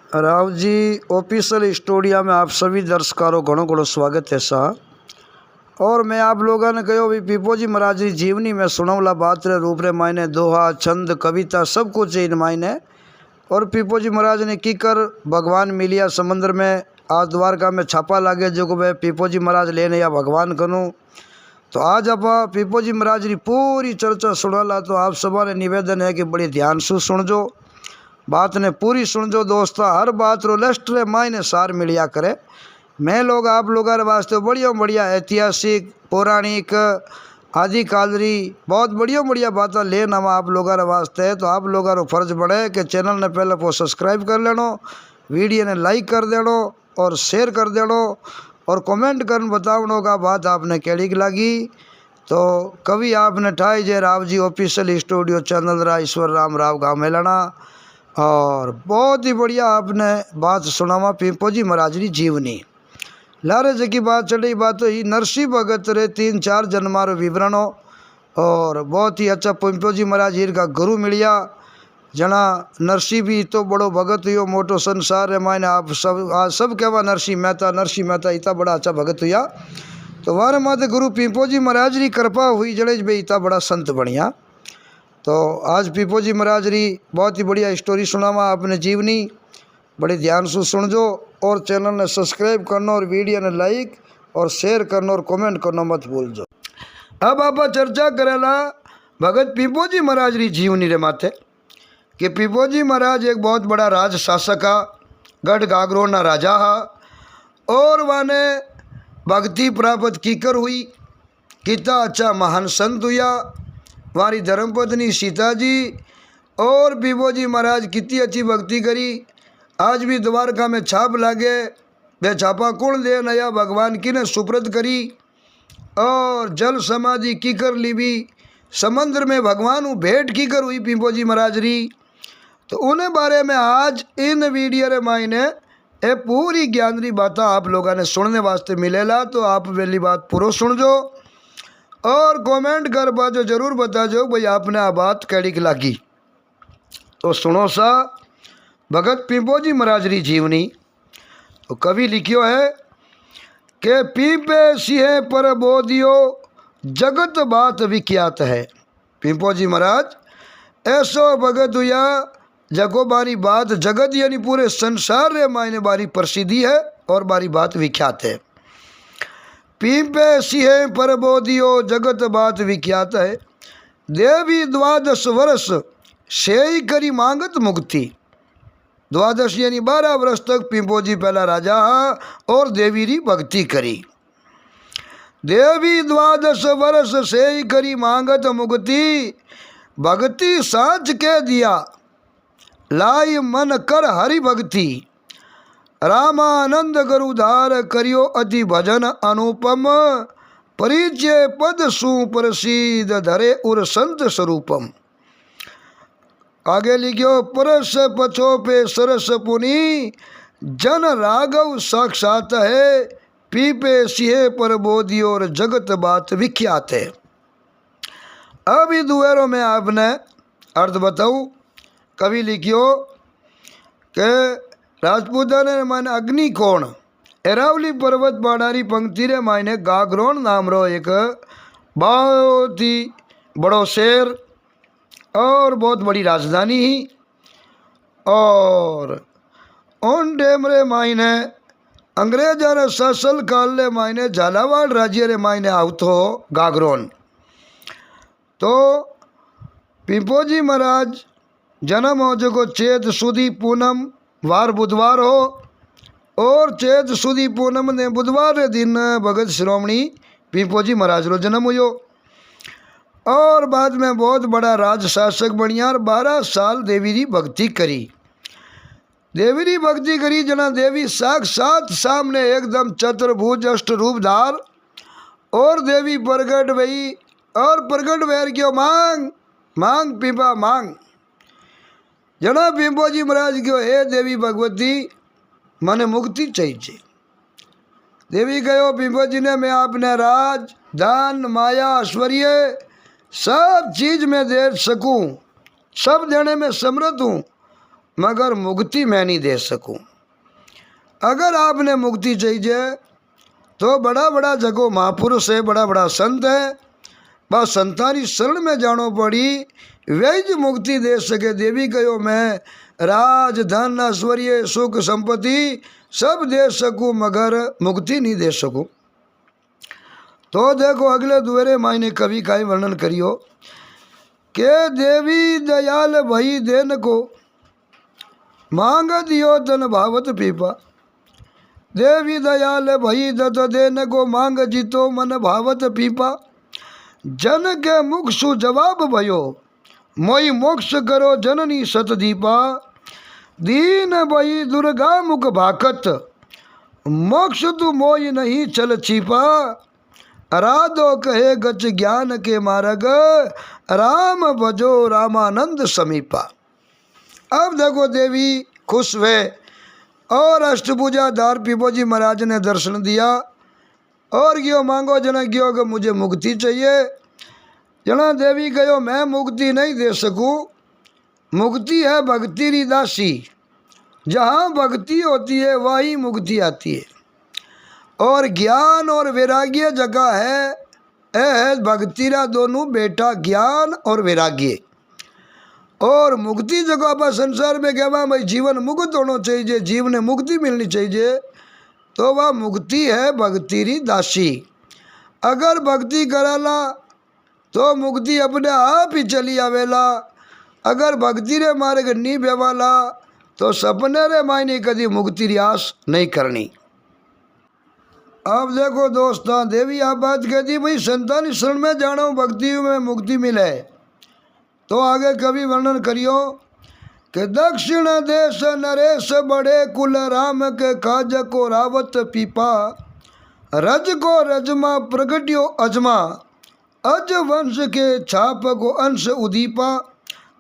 Rao ji official studio में आप सभी दर्शकों घणो घणो स्वागत है सा। और मैं आप लोगों ने कहो भी पीपोजी महाराज जी जीवनी में सुनवला बात रे रूप रे मायने दोहा छंद कविता सब कुछ है इन मायने। और पीपोजी महाराज ने की कर भगवान मिलिया समंदर में आज द्वारका में छापा लागे जो वे पीपोजी महाराज लेने या भगवान करूँ। तो आज आप पीपोजी महाराज की पूरी चर्चा सुनाला। तो आप सबा ने निवेदन है कि बड़ी ध्यान से सुनजो, बात ने पूरी सुनजो दोस्तों। हर बात रो लस्ट रे मायने सार मिलिया करे। मैं लोग आप लोगों के वास्ते बढ़िया बढ़िया ऐतिहासिक पौराणिक आदिकाल री बहुत बढ़िया बढ़िया बातें लेना आप लोगों के वास्ते। तो आप लोगों का फर्ज बने कि चैनल ने पहले वो सब्सक्राइब कर लेनो, वीडियो ने लाइक कर देनो और शेयर कर देनो और कमेंट कर बतावनो का बात आपने कैडी लगी। तो कभी आपने ठाई जय Rao ji official studio channel रा ईश्वर राम राव गाँव मेलाना। और बहुत ही बढ़िया आपने बात सुनावा पीपोजी महाराज की जीवनी लारे जकी बात चली बात ही नरसिंह भगत रे 3-4 जन्मारो विवरण हो। और बहुत ही अच्छा पीपोजी महाराज जी का गुरु मिलिया जना नरसिंह भी तो बड़ो भगत हुआ मोटो संसार है मायने आप सब आज सब कहवा नरसिंह मेहता इतना बड़ा अच्छा भगत हुआ। तो वारे माते गुरु पीपोजी महाराज की कृपा हुई जड़े भाई इतना बड़ा संत बनिया। तो आज पीपोजी महाराज री बहुत ही बढ़िया स्टोरी सुनावा आपने जीवनी बड़े ध्यान से सुनजो। और चैनल ने सब्सक्राइब करना और वीडियो ने लाइक और शेयर करना और कमेंट करना मत भूलजो। अब आप चर्चा करेला भगत पीपोजी महाराज री जीवनी रे माथे कि पीपोजी महाराज एक बहुत बड़ा राज शासक हा, गढ़ गागरो ना राजा हा। और वाने भक्ति प्राप्त कीकर हुई, कितना अच्छा महान संत हुआ। हमारी धर्मपत्नी सीता जी और पीपोजी महाराज कितनी अच्छी भक्ति करी। आज भी द्वारका में छाप लागे वे छापा कौन दे नया भगवान की ने सुप्रत करी। और जल समाधि की कर ली भी समंदर में भगवान भेंट की कर हुई पीपोजी महाराज री। तो उन्हें बारे में आज इन वीडियो रे मायने ए पूरी ज्ञान री बात आप लोगों ने सुनने वास्ते मिलेला। तो आप वेली बात पूरा सुनजो और कमेंट कर बाजो जरूर बता जो भाई आपने आ बात कैडी लगी। तो सुनो सा भगत पीपोजी महाराज री जीवनी। तो कवि लिखियो है कि पीपे सिंह पर बोधियो जगत बात विख्यात है। पीपोजी महाराज ऐसो भगत हुआ जको बारी बात जगत यानी पूरे संसार रे मायने बारी प्रसिद्धि है और बारी बात विख्यात है। पीपे सिंह पर बोधियो जगत बात विख्यात है। देवी 12 वर्ष से ही करी मांगत मुक्ति। 12 यानी 12 वर्ष तक पीपोजी पहला राजा और देवी री भक्ति करी। देवी 12 वर्ष से ही करी मांगत मुक्ति, भक्ति सांच के दिया लाई मन कर हरि भक्ति। रामानंद गरुधार करियो अति भजन अनुपम, परिचय पद सुप्रसिद्ध धरे उर संत स्वरूपम। आगे लिखियो परस पछो पे सरस पुनी, जन राघव साक्षात है। पीपे सिंह पर बोधी और जगत बात विख्यात है। अभी दुएरों में आपने अर्थ बताऊं। कवि लिखियो के राजपूता ने मायने अग्नि कोण एरावली पर्वत पहाड़ी पंक्ति रे मायने गागरोन नाम रो एक बहुत ही बड़ो शहर और बहुत बड़ी राजधानी ही। और उन डेम रे मायने अंग्रेजा ने शासन काल ले मायने झालावाड़ राज्य रे मायने आवतो गागरोन। तो पीपोजी महाराज जन्म हो जो चैत सुदी पूनम वार बुधवार हो। और चैत सुदी पूनम ने बुधवार रे दिन भगत शिरोमणि पीपोजी महाराज रो जन्म हुयो। और बाद में बहुत बड़ा राज शासक बनिया और 12 साल देवी री भक्ति करी। देवी री भक्ति करी जना देवी साक्षात सामने एकदम चतुर्भुज अष्ट रूपधार। और देवी प्रगट भई और प्रगट वैर क्यों मांग मांग पीपा मांग। जना पीपोजी महाराज क्यों हे देवी भगवती मने मुक्ति चाहिए। देवी कहो पीपोजी ने मैं आपने राज धन माया ऐश्वर्य सब चीज में दे सकूं, सब देने में समर्थ हूँ, मगर मुक्ति मैं नहीं दे सकूं। अगर आपने मुक्ति चाहिए तो बड़ा बड़ा जगो महापुरुष है, बड़ा बड़ा संत है, बस संतानी शरण में जानो पड़ी, वही ज मुक्ति दे सके। देवी कहो मैं राज धन ऐश्वर्य सुख संपत्ति सब दे सकूं मगर मुक्ति नहीं दे सकूं। तो देखो अगले दुहरे मायने कवि का ही वर्णन करियो के देवी दयाल भई देन को मांग दियो तन भावत पीपा। देवी दयाल भई दत देन को मांग जीतो मन भावत पीपा। जन के मुख सु जवाब भयो मोई मोक्ष करो जननी सतदीपा। दीन भई दुर्गा मुख भाकत मोक्ष तु मोई नहीं चल छिपा। राधो कहे गच ज्ञान के मार्ग राम भजो रामानंद समीपा। अब देखो देवी खुश हुए और अष्टभुजाधार पिपोजी महाराज ने दर्शन दिया और गयो मांगो जना गयो कि मुझे मुक्ति चाहिए। जना देवी कहो मैं मुक्ति नहीं दे सकूं, मुक्ति है भक्ति री दासी। जहाँ भक्ति होती है वहीं मुक्ति आती है और ज्ञान और वैराग्य जगह है भक्ति रा दोनों बेटा ज्ञान और वैराग्य। और मुक्ति जगह पर संसार में कहवा भाई जीवन मुक्त होना चाहिए, जीवन में मुक्ति मिलनी चाहिए, तो वह मुक्ति है भक्ति री दासी। अगर भक्ति कराला तो मुक्ति अपने आप ही चली आवेला। अगर भक्ति रे मार्ग नहीं बेवाला तो सपने रे मायने कभी मुक्ति री आस नहीं करनी। अब देखो दोस्तों देवी आप बात कहती भाई संतानी शरण में जानो भक्ति में मुक्ति मिले। तो आगे कवि वर्णन करियो कि दक्षिण देश नरेश बड़े कुल राम के काज को रावत पीपा। रज को रजमा प्रगट्यो अजमा अज वंश के छाप को अंश उदीपा।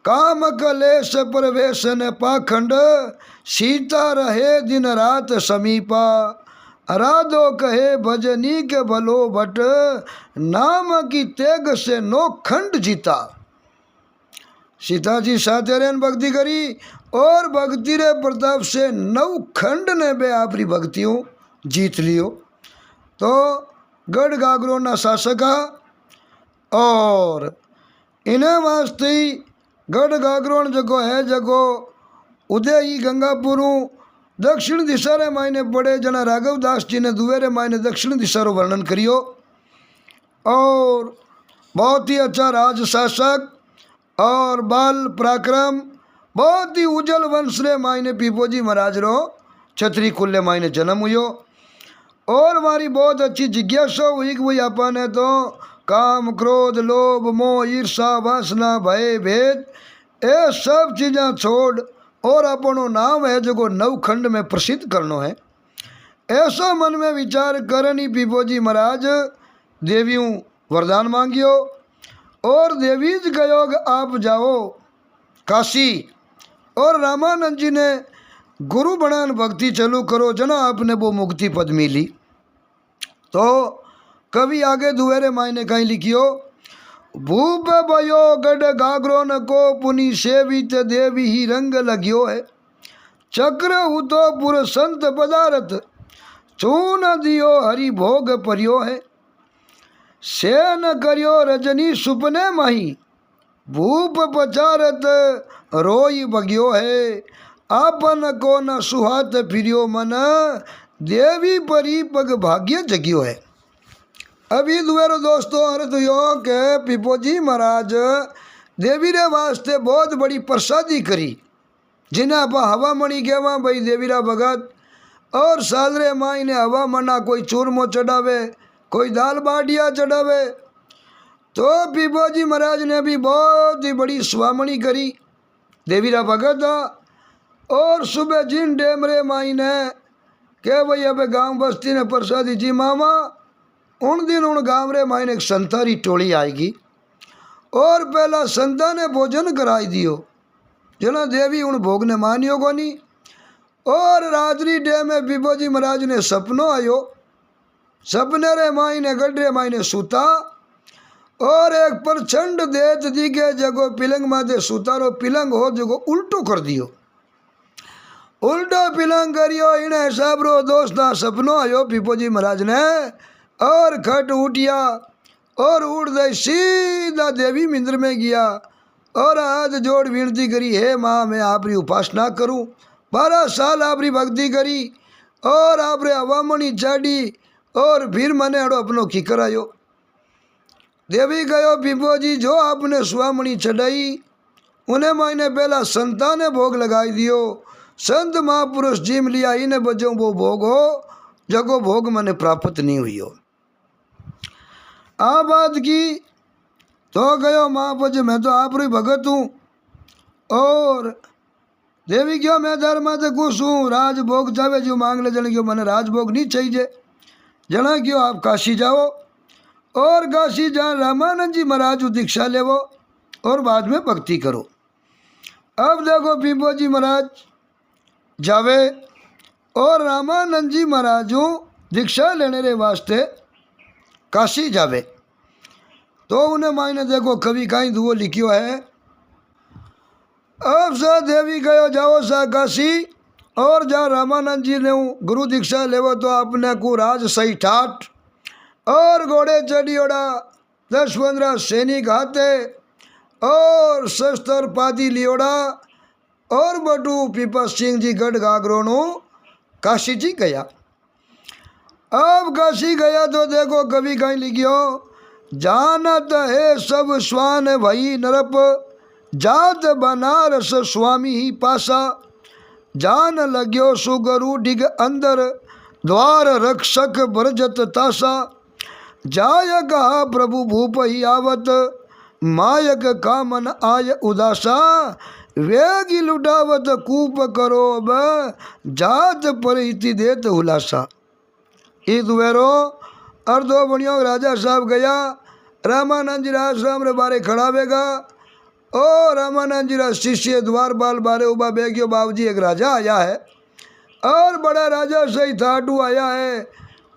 काम कलेश प्रवेश न पाखंड सीता रहे दिन रात समीपा। राधो कहे भजनी के भलो भट नाम की तेग से नो खंड जीता। सीता जी सातेरेन भक्ति करी और भक्ति रे प्रताप से 9 खंड ने बे आपरी भक्तियों जीत लियो। तो गढ़ गागरो ना शासका और इन्हें वास्ते गढ़ गागरोन जगो है जगो उदय ही गंगापुरों दक्षिण दिशा रे मायने पड़े। जना राघवदास जी ने दुवेरे मायने दक्षिण दिशा रो वर्णन करियो और बहुत ही अच्छा राज शासक और बाल पराक्रम बहुत ही उज्जवल वंश रे मायने पिपोजी महाराज रो छतरी कुल्ले मायने जन्म हुयो। और हमारी बहुत अच्छी जिज्ञासा हुई कि भाई अपन तो काम क्रोध लोभ मोह ईर्षा वासना भय भेद ये सब चीज़ें छोड़ और अपनो नाम है जो 9 खंड में प्रसिद्ध करनो है। ऐसा मन में विचार करनी पिपोजी महाराज देवियों वरदान मांगियो और देवी जी कहो आप जाओ काशी और रामानंद जी ने गुरु बनान भक्ति चालू करो जना आपने वो मुक्ति पद मिली। तो कभी आगे दुवेरे मायने कहीं लिखियो भूप भयो गढ़ गागरो न को पुनि सेवित देवी ही रंग लगियो है। चक्र उतो पुर संत पदारथ चून दियो हरि भोग परियो है। सेन करियो रजनी सुपने माही भूप पचारत रोई बगियो है। आपन को न सुहात फिरियो मन देवी परी पग भाग्य जगियो है। अभी दुवेरो दोस्तों अर्थ यो के पिपोजी महाराज देवी रे वास्ते बहुत बड़ी प्रसादी करी जिन्हें आप हवा मणि कहवा भाई देवी रा भगत। और सालरे माई ने हवा मना कोई चूरमो चढ़ावे कोई दाल बाटिया चढ़ावे। तो पिपोजी महाराज ने भी बहुत ही बड़ी स्वामणी करी देवी रा भगत। और सुबह जिन डेमरे माई ने के भाई अब गांव बस्ती ने प्रसादी जी मामा उन दिन उन गांव रे माई ने एक संतारी टोली आएगी और पहला संता ने भोजन कराई दियो जना देवी उन भोग ने मानियो को नहीं। और रात्रि डे में पिपोजी महाराज ने सपनों आयो। सपने रे माई ने गड्ढे माई ने सूता और एक प्रचंड देत दिखे जगो पिलंग माथे सूतारो पिलंग हो जगो उल्टो कर दियो। उल्टा पिलंग करियो इन्हें सबरो दोस्त ना सपनो आयो पीपोजी महाराज ने और खट उठिया और उड़ दे सीधा देवी मंदिर में गया और हाथ जोड़ विनती करी, हे माँ मैं आपरी उपासना करूं। 12 साल आपरी भक्ति करी और आपरे हवामणी चाड़ी और फिर मने अड़ो अपनो की करायो। देवी कहो पीपोजी जो आपने स्वामणी चढ़ाई उन्हें महीने पहला संता ने भोग लगाई दियो। संत महापुरुष जिम लिया इन्हें बजो वो भोग हो जगो भोग मने प्राप्त नहीं हुई हो। आ बात की तो गयो महापज मैं तो आप री भगत हूँ और देवी क्यों मैं धर्म से खुश हूँ। राजभोग जावे जो मांग ले जन क्यों मैंने राजभोग नहीं चाहिए। जना क्यों आप काशी जाओ और काशी जा रामानंद जी महाराज दीक्षा लेवो और बाद में भक्ति करो। अब देखो पीपोजी महाराज जावे और रामानंद जी महाराजू दीक्षा लेने रे वास्ते काशी जावे तो उन्हें मायने देखो कवि कहीं दुओ लिखियो है। अब सा देवी गयो जाओ सा काशी और जा रामानंद जी ने गुरु दीक्षा लेवो तो अपने को राज सही ठाठ और घोड़े चढ़ियोड़ा 10-15 सैनिक हाथे और शस्त्र पादी लियोड़ा और बटू पीपा सिंह जी गढ़ गागरोनु काशी जी गया। अब काशी गया तो देखो कवि कहीं लिखियो, जानत है सब स्वान भई नरप जात बनारस स्वामी ही पासा जान लग्यो सुगरु डिग अंदर द्वार रक्षक बरजत तासा जाय कहा प्रभु भूप ही आवत मायक कामन आय उदासा वेगी लुटावत कूप करो अब जात परिति देत हुलासा। ई दुवेरो अर्धो बनियो राजा साहब गया रामानंद जी आश्रम रे बारे खड़ावेगा और रामानंद जी रा शिष्य द्वार बाल बारे उबा बेगियो बाबूजी एक राजा आया है और बड़ा राजा सही थाटू आया है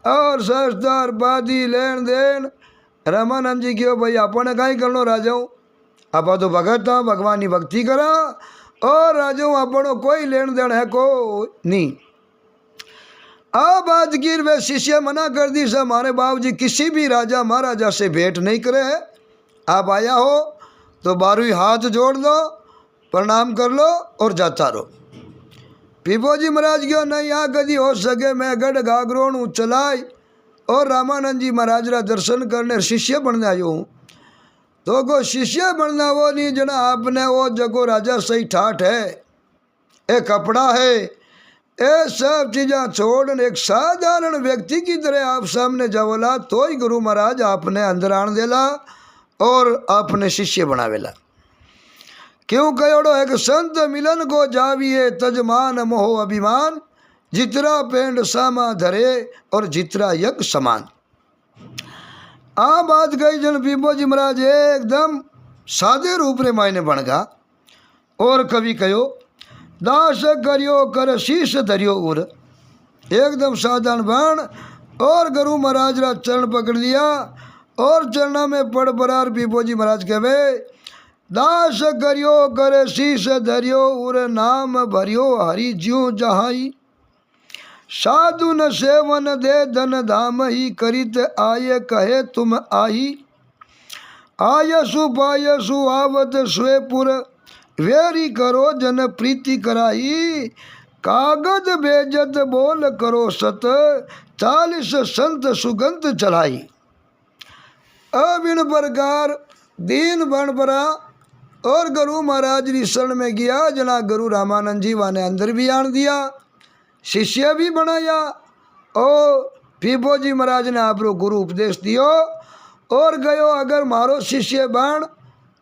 और शस्त्र पादी लेन देन। रामानंद जी क्यों भाई अपने कहीं करनो राजाओं आप तो भगत था भगवान की भक्ति करा और राजाओं अपनो कोई लेन देन है को नहीं। अब आज गिर वे शिष्य मना कर दी से हमारे बाबूजी किसी भी राजा महाराजा से भेंट नहीं करे है। आप आया हो तो 12 हाथ जोड़ दो प्रणाम कर लो और जाता रहो। पीपोजी महाराज क्यों नहीं यहाँ कभी हो सके मैं गढ़ गागरों चलाई और रामानंद जी महाराज रा दर्शन करने शिष्य बनने आयो हूँ। तो को शिष्य बनना वो नहीं जना आपने वो जगो राजा सही ठाठ है एक कपड़ा है ये सब चीज़ें छोड़ एक साधारण व्यक्ति की तरह आप सामने जावला तो ही गुरु महाराज आपने अंदर आन देला और आपने शिष्य बनावेला। क्यों कहोड़ो एक संत मिलन को जाविए तजमान मोह अभिमान जितरा पेंड सामा धरे और जितरा यज्ञ समान। आ बात कही जन पीपोजी महाराज एकदम सादे रूप रे मायने बन गा और कवि कहो दास करियो कर शीश धरियो उर एकदम साधारण बन और गुरु महाराज रा चरण पकड़ लिया और चरणा में पड़ बरार पीपोजी महाराज कहे दास करियो कर शीश धरियो उर नाम भरियो हरि ज्यों जहाई साधु न सेवन दे धन धाम ही करित आये कहे तुम आई आयसु पायसु आवत स्वेपुर वेरी करो जन प्रीति कराई कागज बेजत बोल करो सत 40 संत सुगंध चलाई। अब इन प्रकार दीन बन पड़ा और गुरु महाराज री शरण में गया जना गुरु रामानंद जी वाने अंदर भी आन दिया शिष्य भी बनाया और पीपोजी महाराज ने आप गुरु उपदेश दियो और गयो अगर मारो शिष्य बन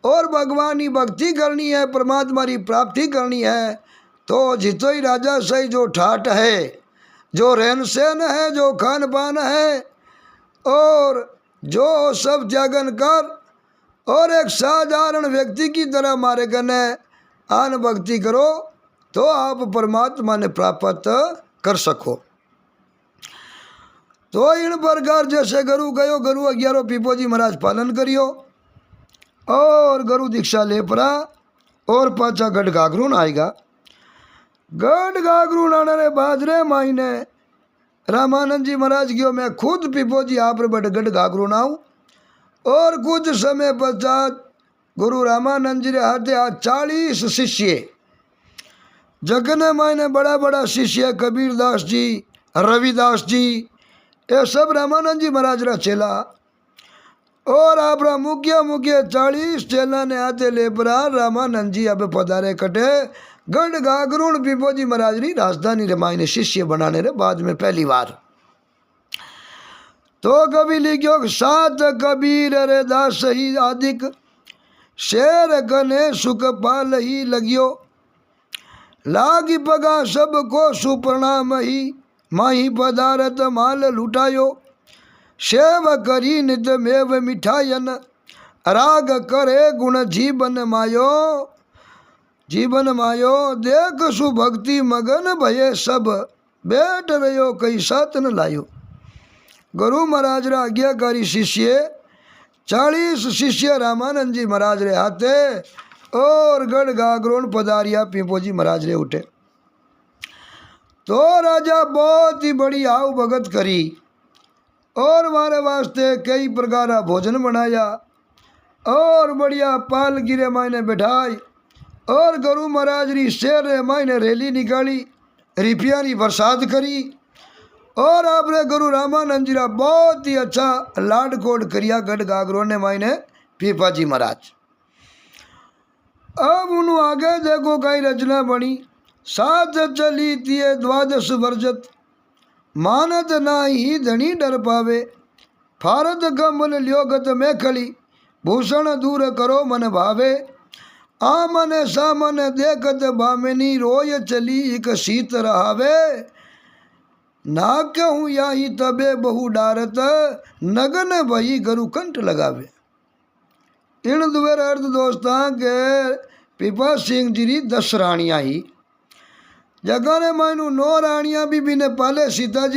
और भगवान की भक्ति करनी है परमात्मा की प्राप्ति करनी है तो जितो ही राजा सही जो ठाठ है जो रहन सहन है जो खान पान है और जो सब त्यागन कर और एक साधारण व्यक्ति की तरह मारे गने आन भक्ति करो तो आप परमात्मा ने प्राप्त कर सको। तो इन प्रकार जैसे गुरु गयो गुरु 11 पीपोजी महाराज पालन करियो और गुरु दीक्षा ले पड़ा और पाचा गढ़ गागरून आएगा। गढ़ गागरू नाना रे बाजरे मायने रामानंद जी महाराज क्यों मैं खुद पीपो जी आप बड़ गढ़ गागरू नाऊ। और कुछ समय पश्चात गुरु रामानंद जी रे हाथे आज 40 शिष्य जगने मायने बड़ा बड़ा शिष्य कबीरदास जी रविदास जी ये सब रामानंद जी महाराज रा चेला। और आप मुख्य मुख्य 40 चेला ने हाथे लेपरा रामानंद जी अब पधारे कटे गढ़ गागरुण पीपो जी महाराज री राजधानी रे मायने शिष्य बनाने रे बाद में पहली बार। तो कभी लिखो 7 कबीर रे दास ही आदिक शेर गने सुख पाल ही लगियो लागी पगा सबको सुप्रणाम ही माही पदारत माल लुटायो सेव करी नित मेव मिठायन राग करे गुण जीवन मायो देख सुभक्ति मगन भये सब बैठ रहो कई साथ न लायो। गुरु महाराज रा आज्ञाकारी शिष्य 40 शिष्य रामानंद जी महाराज रे हाथे और गढ़ गागरोन पधारिया पीपो जी महाराज रे उठे। तो राजा बहुत ही बड़ी आव भगत करी और हमारे वास्ते कई प्रकार का भोजन बनाया और बढ़िया पाल गिरे मायने बैठाई और गुरु महाराज री शेर रे मायने रैली निकाली रिपिया री बरसात करी और आपने गुरु रामानंद जी रा बहुत ही अच्छा लाडकोड करिया गढ़ गागरों ने मायने पीपा जी महाराज। अब उन्हों आगे देखो कई रचना बनी साथ चली तिये 12 वर्जत मानत नाही धनी डर पावे फारत कमल ल्योगत में खली भूषण दूर करो मन भावे आमने सामने देखत बामिनी रोय चली एक शीत रहावे ना कहूँ याही तबे बहु डारत नगन भई गुरु कंठ लगावे। इन दुवेर अर्थ दोस्तां के पीपा सिंह जी री 10 रानियां ही जगह ने मायनू 9 रानियां भी बिने पाले सीता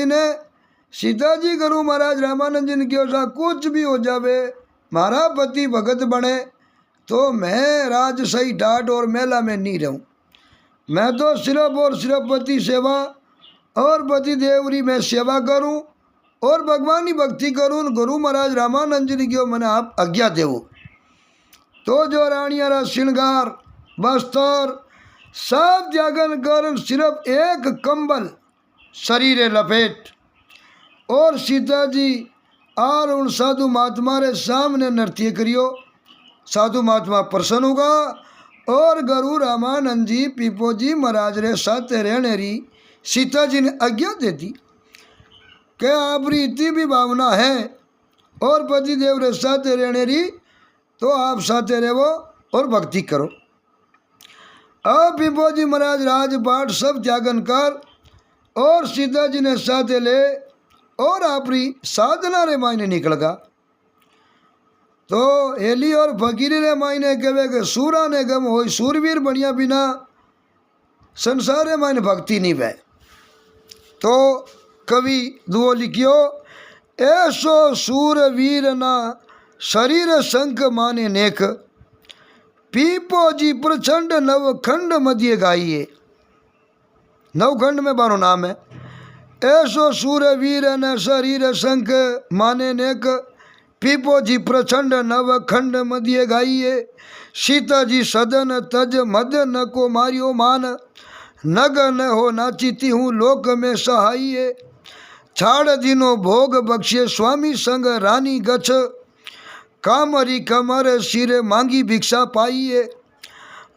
जी गुरु महाराज रामानंद जी ने क्यों कुछ भी हो जावे मारा पति भगत बने तो मैं राज सही ठाट और मेला में नहीं रहूं। मैं तो सिर्फ और सिर्फ पति सेवा और पति देवरी में सेवा करूं और भगवान की भक्ति करूं। गुरु महाराज रामानंद जी ने क्यों मैंने आप आज्ञा देवो। तो जो रानियां रा श्रृंगार वस्त्र सब त्यागन कर सिर्फ एक कंबल शरीर लपेट और सीता जी और उन साधु महात्मा रे सामने नृत्य करियो। साधु महात्मा प्रसन्न होगा और गुरु रामानंद जी पीपो जी महाराज रे साथ रहने री सीता जी ने आज्ञा दे दी कि आपरी इतनी भी भावना है और पति देव रे साथ रहने री तो आप साथ रहो और भक्ति करो। अब पीपो जी महाराज राजपाट सब त्यागन कर और सीता जी ने साथ ले और आपरी साधना रे मायने निकल गा। तो एली और फकीरी रे मायने कहे कि सूरा ने गम हो सूरवीर बनिया बिना संसार रे मायने भक्ति नहीं बह। तो कवि दुओ लिखियो ऐसो सूरवीर ना शरीर संक माने नेक पीपो जी प्रचंड नवखंड मध्य गाइए। नवखंड में 12 नाम है। ऐसो सूरवीर न शरीर संक माने नेक पीपो जी प्रचंड नवखंड मध्य गाइए। सीता जी सदन तज मद न को मारियो मान नग न हो नाचिती हूँ लोक में सहाइए। छाड़ दिनो भोग बख्शे स्वामी संग रानी गछ कामरी कमर सिर मांगी भिक्षा पाइए।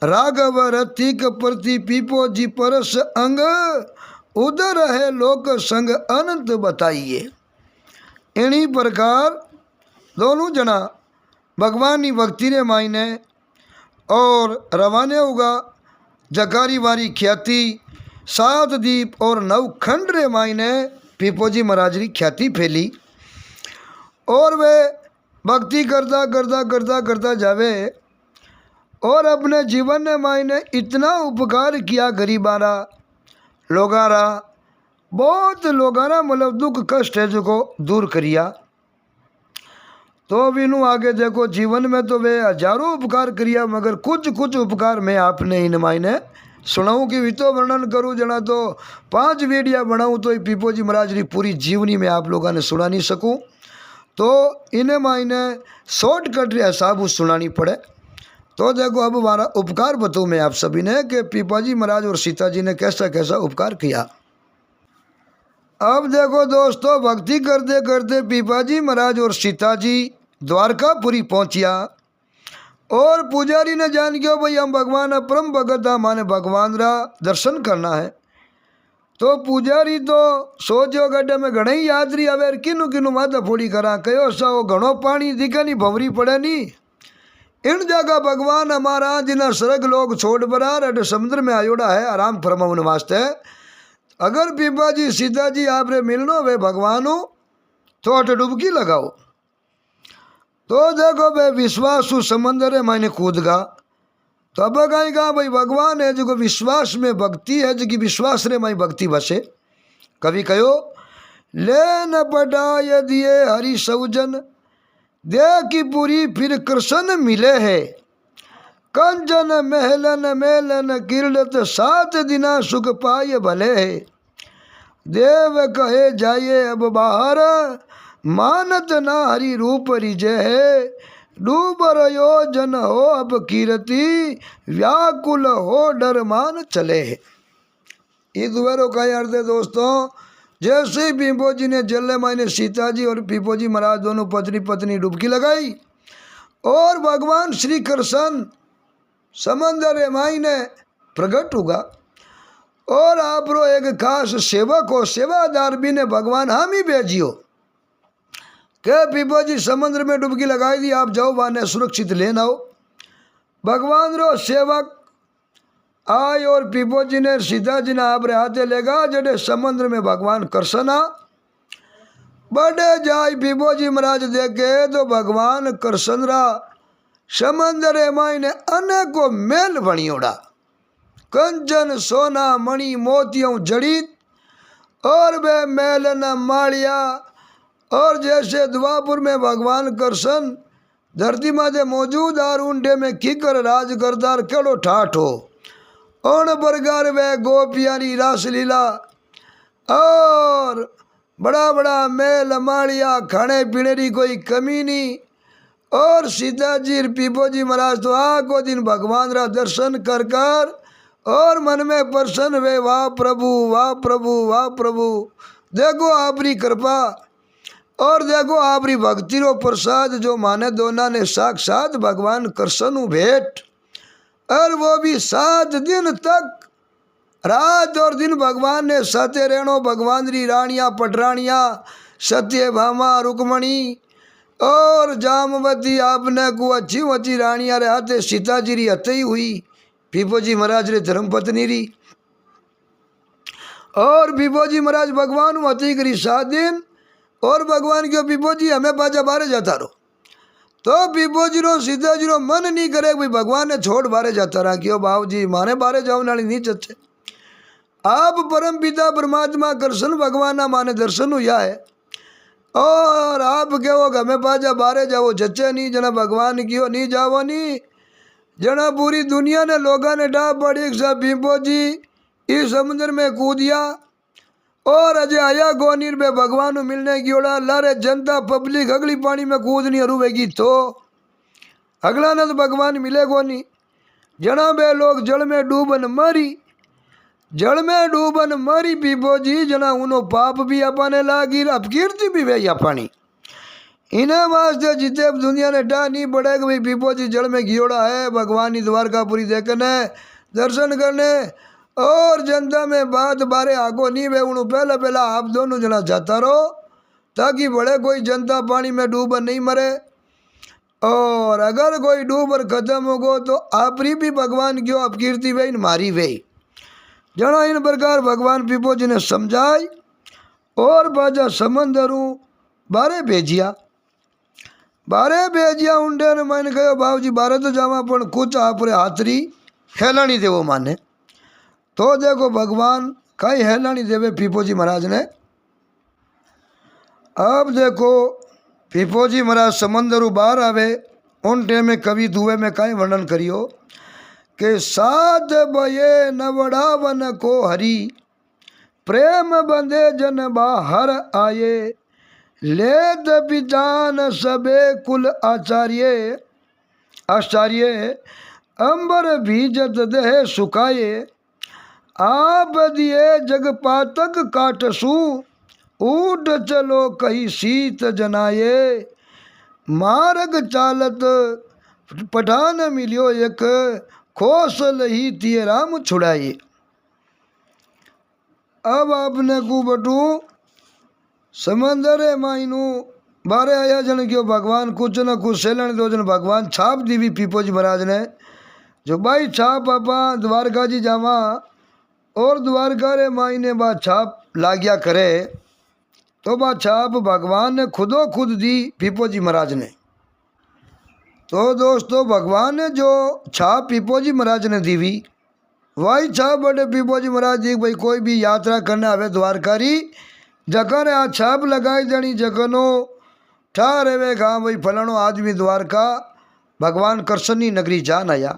राघव रथिक प्रति पीपो जी परस अंग उधर है लोक संग अनंत बताइए। इन्हीं प्रकार दोनों जना भगवान की भक्ति रे मायने और रवाने होगा जकारी वारी ख्याति 7 दीप और 9 खंड रे मायने पीपो जी महाराज की ख्याति फैली और वे भक्ति करता करता करता करता जावे और अपने जीवन ने मायने इतना उपकार किया गरीबारा लोगारा बहुत लोगारा मतलब दुख कष्ट है जो को दूर करिया। तो अब इनू आगे देखो जीवन में तो वे हजारों उपकार करिया मगर कुछ कुछ उपकार में आपने इन मायने सुनाऊँ कि वितो वर्णन करूँ जना तो 5 वीडियो बनाऊँ तो पीपोजी महाराज की पूरी जीवनी में आप लोगों ने सुना नहीं सकूँ। तो इन्हें मायने शॉर्टकट रे हिसाब सुनानी पड़े। तो देखो अब हमारा उपकार बताऊँ मैं आप सभी ने कि पीपाजी महाराज और सीता जी ने कैसा कैसा उपकार किया। अब देखो दोस्तों, भक्ति करते करते पीपाजी महाराज और सीता जी द्वारकापुरी पहुँचिया और पुजारी ने जान गया भाई हम भगवान परम भगत माने भगवान रा दर्शन करना है। तो पुजारी तो सोचो गड्ढे में घणे ही यात्री आवे किनू किनू माथा फोड़ी करा कहो सा वो घणो पानी दिखे नहीं भंवरी पड़े नहीं। इन जगह भगवान हमारा जिन्हें स्वर्ग लोग छोड़ बरार अटे समुद्र में आयोड़ा है आराम फरमावन वास्ते। अगर पीपा जी सीता जी आपने मिलनो वे भगवान तो अटे डुबकी लगाओ। तो देखो भाई विश्वास समंदर है मैंने कूद गा। तो अब कहीं कहा भाई भगवान है जो विश्वास में भक्ति है जो विश्वास रे माई भक्ति बसे। कभी कहो ले न पटाय दिए हरि सौजन दे की पूरी फिर कृष्ण मिले है कंचन महलन मेलन किरलत 7 दिना सुख पाए भले है देव कहे जाइए अब बाहर मानत ना हरि रूप रिजय है डूबर योजन हो अब कीरति व्याकुल हो डर मान चले। ये दुबारो का अर्थ है दोस्तों, जैसे ही पीपो जी ने जल्ले मायने सीता जी और पीपो जी महाराज दोनों पत्नी पत्नी डुबकी लगाई और भगवान श्री कृष्ण समंदर मायने प्रकट होगा और आप रो एक खास सेवक हो सेवादार भी ने भगवान हम ही भेजियो के पीपो जी समुद्र में डुबकी लगाई दी आप जाओ बाने सुरक्षित लेना हो। भगवान रो सेवक आय और पीपो जी ने सीता जी ने आप रे हाथे लेगा जड़े समुद्र में भगवान कृष्ण बड़े जाय पीपो जी महाराज देखे तो भगवान कृष्ण रा समंदर मायने अनेकों मेल बणियोड़ा कंचन सोना मणि मोतियों जड़ित और वे मेल न मालिया और जैसे द्वापुर में भगवान कृष्ण धरती माथे मौजूद आर उंडे में किकर राज करदार केड़ो ठाठ हो ओण प्रकार वे गोपियानी रासलीला और बड़ा बड़ा मेल मालिया खाने पीने की कोई कमी नहीं। और सीता जी पीपो जी महाराज तो आको दिन भगवान रा दर्शन कर कर और मन में प्रसन्न वे वाह प्रभु वाह प्रभु वाह प्रभु देखो आपरी कृपा और देखो आपरी भक्ति रो प्रसाद जो माने दोना ने साक्षात भगवान कृष्ण भेंट और वो भी 7 दिन तक रात और दिन भगवान ने सत्य रेणो भगवान री रानियाँ पटरानियाँ सत्यभामा रुक्मणी और जामवती आपने को अच्छी अच्छी रानियाँ रे हाथे सीता जी री हत्या हुई पीपो जी महाराज रे धर्मपत्नी री और पीपो जी महाराज भगवान हती करी 7 दिन और भगवान क्यों पीपो जी हमें बाजा बारे जाता रहो। तो पीपो जी रो सीता जी रो मन नहीं करे भाई भगवान ने छोड़ बारे जाता रहा क्यों भाव जी माने बारे जाओ नाली नहीं चचे आप परम पिता परमात्मा कृष्ण भगवान माने दर्शन हुआ है और आप कहो हमें बाजा बारे जाओ जच्चे नहीं जना भगवान क्यों नहीं जाओ नहीं जना पूरी दुनिया ने लोगों ने डा पड़ी सब पीपो जी इस समुद्र में कूदिया और अजय आया गोनीर में भगवान मिलने की ओड़ा लारे जनता पब्लिक अगली पानी में कूदनी अरुवेगी तो अगला न तो भगवान मिलेगो नहीं जना बे लोग जल में डूबन मरी जल में डूबन मरी पीपो जी जना उनो पाप भी अपने लागी अपकीर्ति भी वे अपनी इन्हें वास्ते जिते दुनिया ने डा नहीं पड़ेगा भाई पीपो जी जल में घियोड़ा है भगवान ही द्वारकापुरी देखने दर्शन करने और जनता में बात बारे आगो नहीं वे उन पहला पहला आप दोनों जना जाता रहो ताकि बड़े कोई जनता पानी में डूबर नहीं मरे और अगर कोई डूबर खत्म हो गो तो आपरी भी भगवान क्यों अपकीर्ति वे मारी वे जना इन प्रकार भगवान पीपो जी ने समझाई और बाजा समंदरू बारे भेजिया उंडे ने मैंने कहो भाव जी बारे तो जावा पर कुछ आप रे हाथरी हेलानी देवो माने तो देखो भगवान कई हेलानी देवे पीपो जी महाराज ने। अब देखो पीपो जी महाराज समंदरू बाहर आवे उन टेम में कवि दुए में कई वर्णन करियो के साथ बये नवड़ावन को हरी, प्रेम बंधे जन बाहर आए, लेत पितान सबे कुल आचार्य, अंबर भीजत देह सुखाए, आप दिए जगपातक काटसू, ऊट चलो कही शीत जनाए, मार्ग चालत पठान मिलियो एक, खोसल ही तिये राम छुड़ाए। अब आपने को बटू समंदर माइनू बारे आया जन क्यों भगवान कुछ न कुछ सेलन दो जन भगवान छाप दीवी पीपोजी महाराज ने, जो भाई छाप आपा द्वारका जी जावा और द्वारका रे मायने बात छाप लाग्या करे, तो बात छाप भगवान ने खुदो खुद दी पीपोजी महाराज ने। तो दोस्तों भगवान ने जो छाप पीपोजी महाराज ने दीवी, वही छाप बड़े पीपोजी महाराज जी भाई कोई भी यात्रा करने आवे द्वारकारी, जगह ने आ छाप लगाई जानी, जगनो ठहरे वे गा भाई फलानो आदमी द्वारका भगवान कृष्ण नगरी जान आया।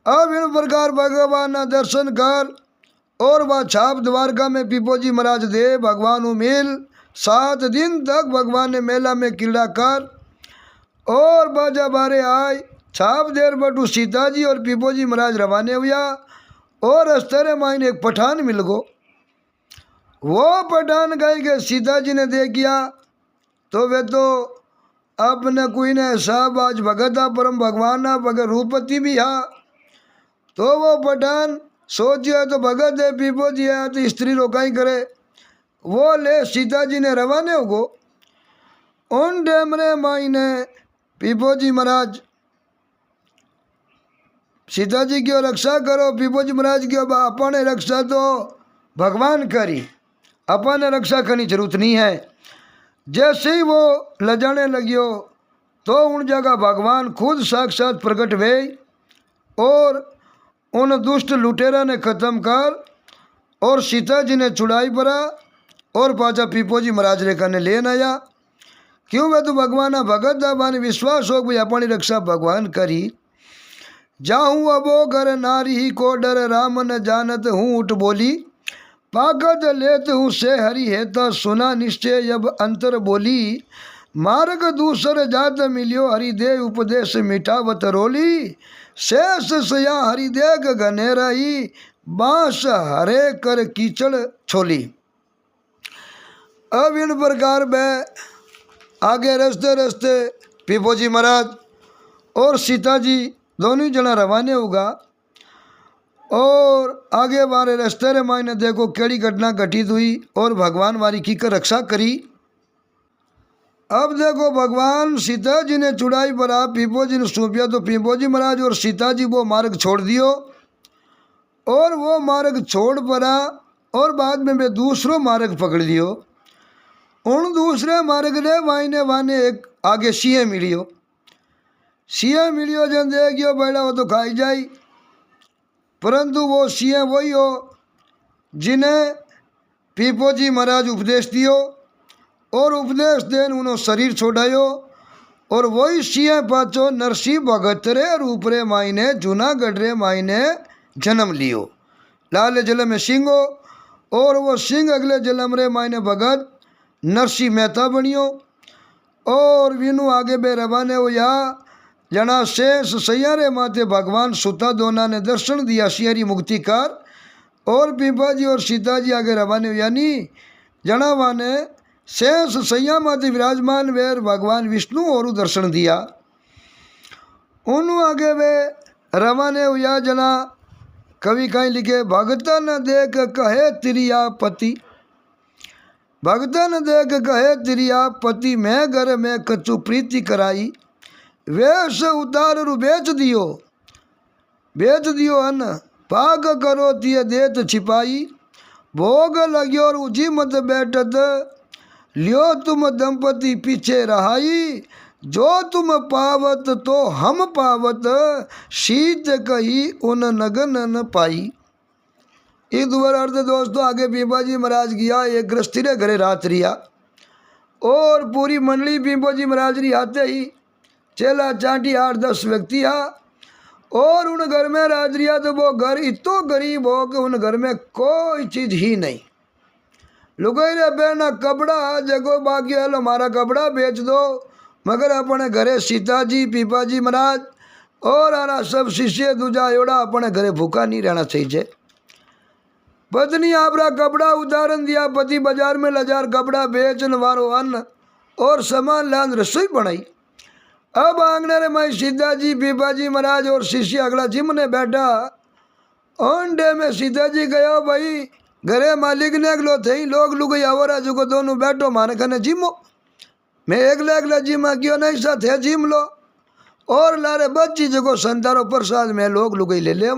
अब इन प्रकार भगवान ना दर्शन कर और वह छाप द्वारका में पीपोजी महाराज दे भगवान मिल 7 दिन तक भगवान ने मेला में कीड़ा कर और बाजा बारे आए, छाप देर बटू सीता जी और पीपोजी महाराज रवाने हुआ और रस्ते मायने एक पठान मिल गो। वो पठान गए के सीता जी ने देख किया तो वे तो अपने कोई ने साहब आज भगत परम भगवान भगत रूपति भी हा, तो वो पठान सोचिए तो भगत है पीपोजी है तो स्त्री रोकाई करे, वो ले सीता जी ने रवाने हो गो। उन डेमरे मायने पीपोजी महाराज सीता जी की रक्षा करो, पीपोजी महाराज की अपने रक्षा तो भगवान करी, अपने रक्षा करनी जरूरत नहीं है। जैसे ही वो लजाने लगियो तो उन जगह भगवान खुद साक्षात प्रकट हुए और उन दुष्ट लुटेरा ने ख़त्म कर और सीता जी ने चुड़ाई परा और पाचा पीपोजी महाराज रेखा ने लेन आया। क्यों वे तो भगवान भगत दाबाने विश्वास हो भाई अपनी रक्षा भगवान करी। जाहूँ अबो घर नारी ही को डर, राम न जानत हूँ उठ बोली, पागत लेत हूँ से हरि हेता, सुना निश्चय अब अंतर बोली, मार्ग दूसर जात मिलियो हरिदेव उपदेश मिटावत रोली, शेष सया हरिदेग गनेराई, बांस हरे कर कीचड़ छोली। अब इन प्रकार में आगे रस्ते रस्ते पीपोजी महाराज और सीता जी दोनों जना रवाने होगा और आगे बारे रास्ते रे मायने देखो केड़ी घटना घटित हुई और भगवान वारी की कर रक्षा करी। अब देखो भगवान सीता जी ने चुड़ाई परा, पीपो जी ने सौंपिया तो पीपोजी महाराज और सीता जी वो मार्ग छोड़ दियो और वो मार्ग छोड़ पड़ा और बाद में वे दूसरो मार्ग पकड़ लियो। उन दूसरे मार्ग रे मायने वाने एक आगे सिंह मिलियो, सिंह मिलियो जन देखियो बैठा वो तो खाई जाई, परंतु वो सिंह वही हो जिन्हें पीपोजी महाराज उपदेश दियो और उपदेश देन उन्होंने शरीर छोड़ायो और वही सिंह पाचो नरसिंह भगत रे रूप रे मायने जूनागढ़ रे मायने जन्म लियो। लाल जन्म में सिंह हो और वो सिंह अगले जन्म रे मायने भगत नरसिंह मेहता बनियो और विनु आगे बे रवाने हो या जना शेष सैयारे माथे भगवान सुता दोना ने दर्शन दिया सियरी मुक्तिकार और पीपाजी और सीता जी आगे रवाने हो यानी जना वाने शेष सैया माथे विराजमान वेर भगवान विष्णु और दर्शन दिया। उन्हों आगे वे रवाने हो या जना कवि कहीं लिखे भगता न देख कहे तिरिया पति, भगता न देख कहे तिरिया पति, मैं घर में कछु प्रीति कराई, वेश उतार रु बेच दियो अन्न, पाग करो तिय देत छिपाई, भोग लग्यो और उजी मत बैठत, लियो तुम दंपति पीछे रहाई, जो तुम पावत तो हम पावत, शीत कही उन नगन न पाई। एक दुबारा अर्थ दोस्तों आगे पीपाजी महाराज गया एक गृहस्थी रे घरे रात रिया और पूरी मंडली पीपाजी महाराज री आते ही चेला चाटी 8-10 व्यक्ति आ और उन घर में राज रिया तो वो घर इतो गरीब हो कि उन घर में कोई चीज़ ही नहीं। लुगाई रे पहना कपड़ा जगो बाकी हेलो हमारा कपड़ा बेच दो, मगर अपने घरे सीता जी पीपा जी महाराज और आरा सब शिष्य दूजा एवड़ा अपने घरे भूखा नहीं रहना चाहिए। पत्नी आपरा कपड़ा उदाहरण दिया, पति बाजार में लजार कपड़ा बेचन वारो अन्न और सामान लान रसोई बनाई। अब आंगने रे माई सीता जी पीपा जी महाराज और शिष्य अगला जिमने बैठा। ओंडे में सीता जी गयो भाई घरे मालिक ने अगलो थे लोग लुगई आवरा जो को दोनों बैठो माने कने जिमो। मैं एकला जिमा क्यों नहीं साथ है जिम लो और लारे बच्ची जो संतारो प्रसाद में लोग लुगई ले ले।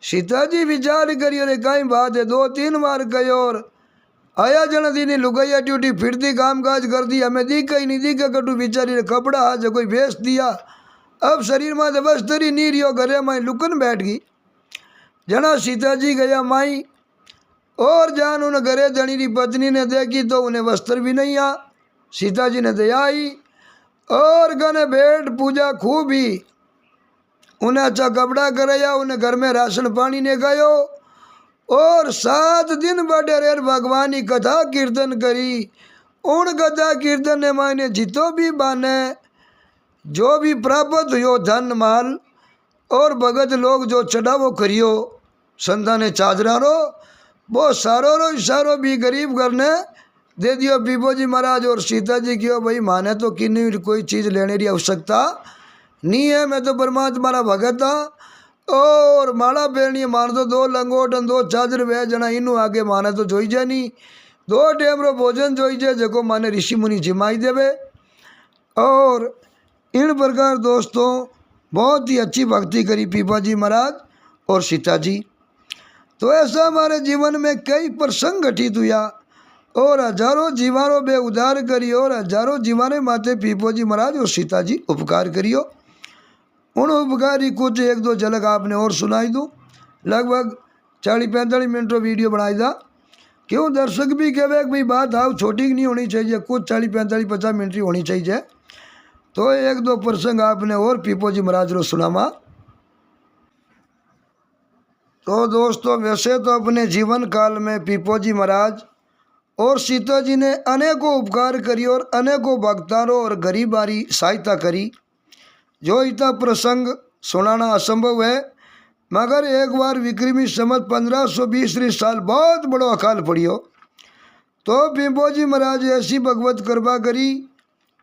सीता जी विचार करियो रे कई बात है, 2-3 बार गयो और आया जन दी लुगाइया ड्यूटी फिरती काम काज कर दी, हमें दिखा ही नहीं दिखा कटू बेचारी रे कपड़ा आज कोई बेच दिया। अब शरीर में तो वस्त्र ही नहीं रियो, घरे माई लुकन बैठ गई। जना सीता जी गया माई और जान उन घरे जनी री पत्नी ने देखी तो उन्हें वस्त्र भी नहीं आ। सीता जी ने दया आई और गने भेंट पूजा खूब ही उन्हें अच्छा कपड़ा कराया, उन्हें घर में राशन पानी ने गयो और 7 दिन बड़े रेर भगवान की कथा कीर्तन करी। उन कथा कीर्तन ने मायने जितो भी बाने जो भी प्राप्त हुयो धन माल और भगत लोग जो चढ़ावो करियो संता ने चादरा रो वो सारो रो इशारो भी गरीब घर ने दे दियो। पीपो जी महाराज और सीता जी क्यों भाई माने तो किन्नी कोई चीज़ लेने की आवश्यकता नहीं है, मैं तो परमात्मा रा भगत हाँ और माला पहनी मान तो 2 लंगोट 2 चादर वे जना इनू आगे माने तो जोई जा नहीं, 2 टाइम रो भोजन जोई जे जको माने ऋषि मुनि जिमाई देवे। और इन प्रकार दोस्तों बहुत ही अच्छी भक्ति करी पीपा जी महाराज और सीता जी। तो ऐसा हमारे जीवन में कई प्रसंग घटित हुआ और हजारों जीवारों बे उद्धार करियो और हजारों जीवाने माते पीपो जी महाराज और सीता जी उपकार करियो। उन उपकारी कुछ 1-2 झलक आपने और सुनाई दूँ। लगभग 40-45 मिनट रो वीडियो बनाई था, क्यों दर्शक भी कहे भाई बात आओ छोटी नहीं होनी चाहिए, कुछ 40-45-50 मिनट ही होनी चाहिए। तो 1-2 प्रसंग आपने और पीपो जी महाराज रो सुनामा। तो दोस्तों वैसे तो अपने जीवन काल में पीपो जी महाराज और सीता जी ने अनेकों उपकार करी और अनेकों भक्तारों और गरीबारी सहायता करी, जो इतना प्रसंग सुनाना असंभव है। मगर एक बार विक्रमी संवत 1520 साल बहुत बड़ो अकाल पड़ियो तो पीपो जी महाराज ऐसी भगवत कृपा करी,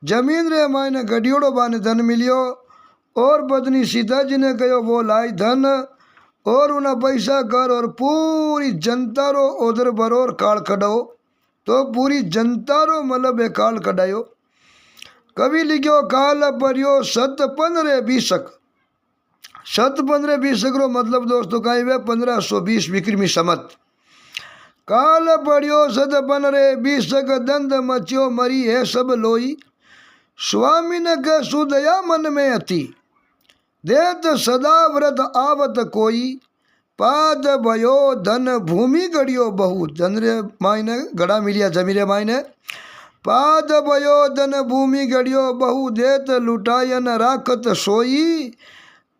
जमीन रे मायने गडियोड़ो बाने धन मिलियो और पत्नी सीता जी ने कहो वो लाई धन और उन्हें पैसा कर और पूरी जनता रो उधर बरोर काल कढ़ाओ। तो पूरी जनता रो मतलब एक काल कढ़ायो। कभी लिखो काल परियो 715 715 रो मतलब दोस्तों कहीं वे 1520 विक्रमी संवत। काल पड़ियो 715 दंड मचियो मरी है सब लोई, स्वामी ने कह सुदया मन में अति, देत सदा व्रत आवत कोई, पाद भयो धन भूमि गड़ियो बहु। धन रे मायने गड़ा मिलिया जमी रे मायने, पाद भयो धन भूमि गड़ियो बहु, देत लुटायन राखत सोई,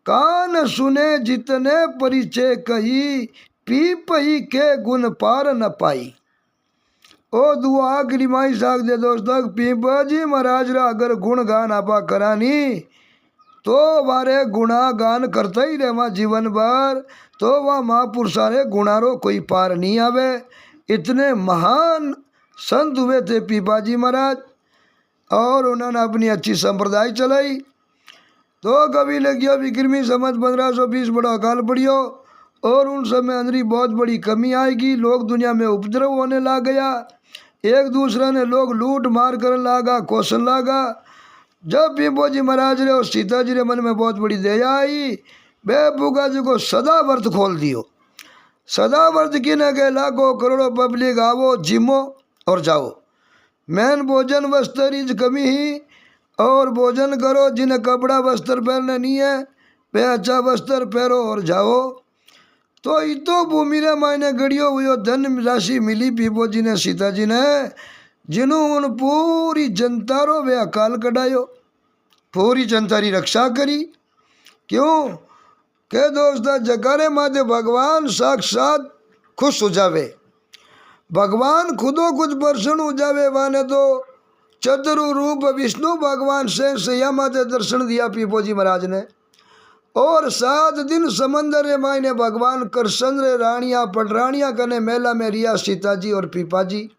कान सुने जितने परिचय कही, पीप ही के गुण पार न पाई। ओ दुआ आखिरी माई साग दे दोस्तों, पीपा जी महाराज रा अगर गुण गान आपा करानी तो वारे गुणा गान करता ही रहे जीवन भर, तो वह महापुरुषा रे गुणारो कोई पार नहीं आवे। इतने महान संत हुए थे पीपा जी महाराज और उन्होंने अपनी अच्छी संप्रदाय चलाई। तो कभी लगियो विक्रमी संवत 1520 बड़ा अकाल पड़ियो और उन समय अंदरी बहुत बड़ी कमी आएगी, लोग दुनिया में उपद्रव होने लग गया, एक दूसरे ने लोग लूट मार करने लगा, कोसन लगा। जब पीपो जी महाराज रे और सीता जी रे मन में बहुत बड़ी दया आई, बेबुगा जी को सदा व्रत खोल दियो। सदा व्रत की न के लाखों करोड़ों पब्लिक आवो जिमो और जाओ, मैन भोजन वस्त्र इज कमी ही और भोजन करो, जिन्हें कपड़ा वस्त्र पहनने नहीं है वे अच्छा वस्त्र पहनो और जाओ। तो इतो भूमि रे मायने गड़ियो हुई धन राशि मिली पीपो जी ने सीता जी ने, जिन्होंने पूरी जनता रो वे अकाल कढ़ायो, पूरी जनता री रक्षा करी क्यों के दोस्त जकारे माते भगवान साक्षात खुश हो जावे, भगवान खुदो कुछ प्रसन्न हो जावे। वाने तो चतुरु रूप विष्णु भगवान से सैया माते दर्शन दिया पीपोजी महाराज ने। और 7 दिन समंदर रे मायने भगवान कृष्ण रे रानिया पटरानिया कने मेला में रिया सीता जी और पीपा जी।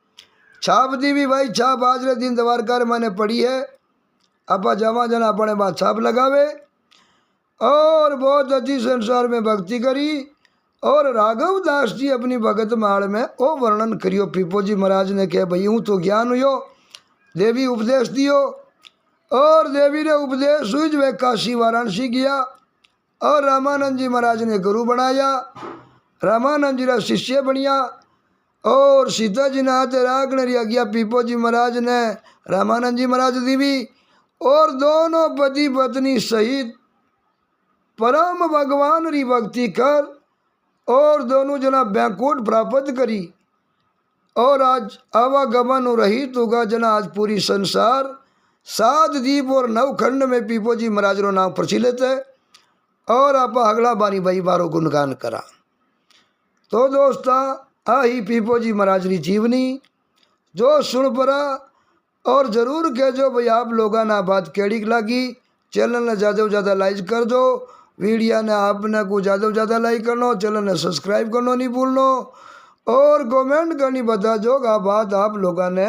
छाप दी भी भाई, छाप आज रे दिन द्वारका रे माने पड़ी है। आपा जमा जना अपने बात छाप लगावे और बहुत अच्छी संसार में भक्ति करी। और राघव दास जी अपनी भगत माल में ओ वर्णन करियो। पीपोजी महाराज ने कहा भाई यूँ तो ज्ञान हुयो, देवी उपदेश दियो। और देवी ने उपदेश हुई वे काशी वाराणसी गया और रामानंद जी महाराज ने गुरु बनाया, रामानंद जी का शिष्य बनिया। और सीता जी ने हाथे रागण रिया गया पीपोजी महाराज ने रामानंद जी महाराज देवी। और दोनों पति पत्नी सहित परम भगवान री भक्ति कर और दोनों जना बैंकुट प्राप्त करी। और आज आवागमन रहित होगा जना आज पूरी संसार 7 द्वीप और 9 खंड में पीपोजी महाराज रो नाम प्रचलित है। और आप अगला बारी भाई बारो गुणगान करा। तो दोस्ता आई पीपोजी महाराज री जीवनी जो सुन पड़ा और ज़रूर कहजो भाई आप लोगों ने बात केड़ी लगी। चैनल ने ज़्यादा से ज़्यादा लाइक कर दो, वीडियो ने आपने को ज़्यादा से ज़्यादा लाइक करना, चैनल ने सब्सक्राइब करना नहीं भूलना और कमेंट करनी बता दो बात आप लोगों ने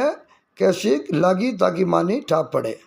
कैसी लगी ताकि मानी ठाप पड़े।